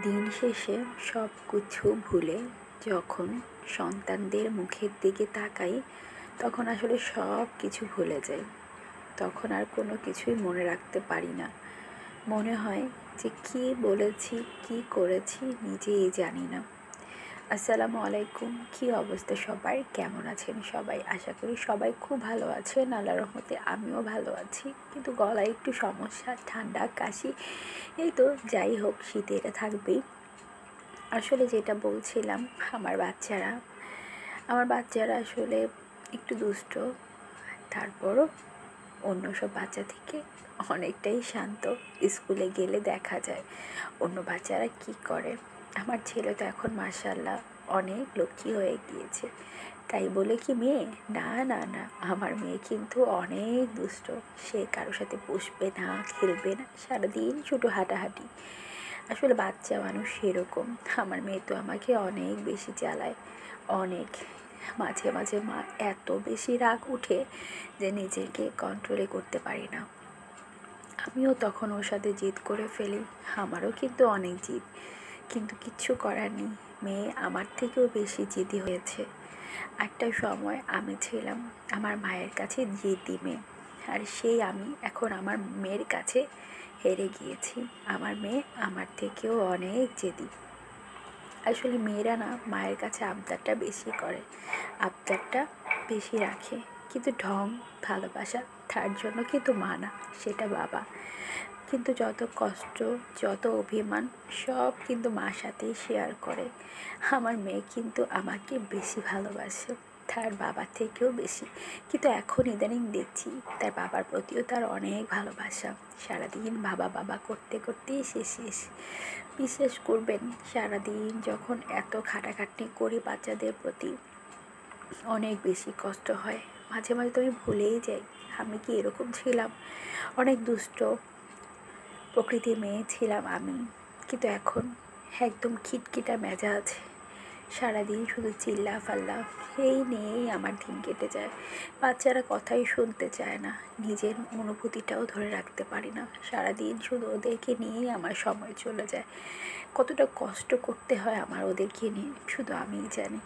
দিন শেষে সব কিছু ভুলে যখন সন্তানদের মুখের দিকে তাকাই তখন আসলে সব কিছু ভুলে যাই। তখন আর কোনো কিছুই মনে রাখতে পারি না। মনে হয় যে কী বলেছি কী করেছি নিজেই জানি না। আসসালামু আলাইকুম, কী অবস্থা সবার, কেমন আছেন সবাই? আশা করি সবাই খুব ভালো আছেন। আল্লাহর রহমতে আমিও ভালো আছি, কিন্তু গলায় একটু সমস্যা, ঠান্ডা কাশি, এই তো যাই হোক, শীতে এটা থাকবেই। আসলে যেটা বলছিলাম, আমার বাচ্চারা আসলে একটু দুষ্ট, তারপরও অন্য সব বাচ্চা থেকে অনেকটাই শান্ত। স্কুলে গেলে দেখা যায় অন্য বাচ্চারা কি করে। আমার ছেলে তো এখন মাশাআল্লাহ অনেক লক্ষ্মী হয়ে গিয়েছে। তাই বলে কি মেয়ে? না না না, আমার মেয়ে কিন্তু অনেক দুষ্ট। সে কারোর সাথে বসবে না, খেলবে না, সারাদিন শুধু হাঁটাহাঁটি। আসলে বাচ্চা মানুষ সেরকম। আমার মেয়ে তো আমাকে অনেক বেশি জ্বালায়, অনেক। মাঝে মাঝে মা এত বেশি রাগ উঠে যে নিজেকে কন্ট্রোলে করতে পারি না। আমিও তখন ওর সাথে জিদ করে ফেলি। আমারও কিন্তু অনেক জিদ, কিন্তু কিচ্ছু করার নেই। মেয়ে আমার থেকেও বেশি জিদি হয়েছে। একটা সময় আমি ছিলাম আমার মায়ের কাছে জিদি মেয়ে, আর সেই আমি এখন আমার মেয়ের কাছে হেরে গিয়েছি। আমার মেয়ে আমার থেকেও অনেক জেদি। আসলে মেয়েরা না মায়ের কাছে আবদারটা বেশি করে, আবদারটা বেশি রাখে, কিন্তু ঢং ভালোবাসা তার জন্য কিন্তু মা না, সেটা বাবা। কিন্তু যত কষ্ট, যত অভিমান সব কিন্তু মার সাথেই শেয়ার করে। আমার মেয়ে কিন্তু আমাকে বেশি ভালোবাসে, তার বাবার থেকেও বেশি। কিন্তু এখন ইদানিং দেখছি তার বাবার প্রতিও তার অনেক ভালোবাসা। সারাদিন বাবা বাবা করতে করতেই শেষ। বিশ্বাস করবেন, সারাদিন যখন এত খাটাখাটনি করি বাচ্চাদের প্রতি, অনেক বেশি কষ্ট হয়। মাঝে মাঝে তো আমি ভুলেই যাই আমি কি এরকম ছিলাম। অনেক দুষ্ট প্রকৃতির মেয়ে ছিলাম আমি, কিন্তু এখন একদম খিটখিটা মেজাজ। সারাদিন শুধু চিল্লা ফাল্লা, এই নিয়েই আমার দিন কেটে যায়। বাচ্চারা কথাই শুনতে চায় না, নিজের অনুভূতিটাও ধরে রাখতে পারি না। সারাদিন শুধু ওদেরকে নিয়েই আমার সময় চলে যায়। কতটা কষ্ট করতে হয় আমার ওদেরকে নিয়ে শুধু আমিই জানি।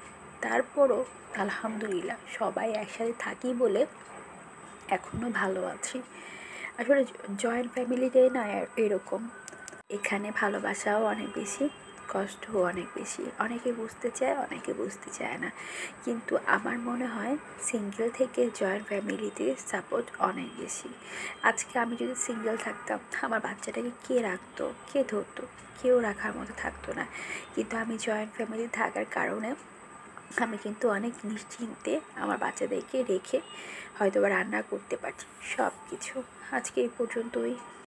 তারপরও আলহামদুলিল্লাহ সবাই একসাথে থাকি বলে এখনও ভালো আছি। আসলে জয়েন্ট ফ্যামিলিতে না এরকম, এখানে ভালোবাসাও অনেক বেশি, কষ্টও অনেক বেশি। অনেকে বুঝতে চায়, অনেকে বুঝতে চায় না, কিন্তু আমার মনে হয় সিঙ্গেল থেকে জয়েন্ট ফ্যামিলিতে সাপোর্ট অনেক বেশি। আজকে আমি যদি সিঙ্গেল থাকতাম, আমার বাচ্চাটাকে কে রাখতো, কে ধরতো? কেউ রাখার মতো থাকতো না। কিন্তু আমি জয়েন্ট ফ্যামিলি থাকার কারণে আমি কিন্তু অনেক নিশ্চিন্তে আমার বাচ্চাদেরকে রেখে হয়তো বা রান্না করতে পারছি, সব কিছু। আজকে এই পর্যন্তই।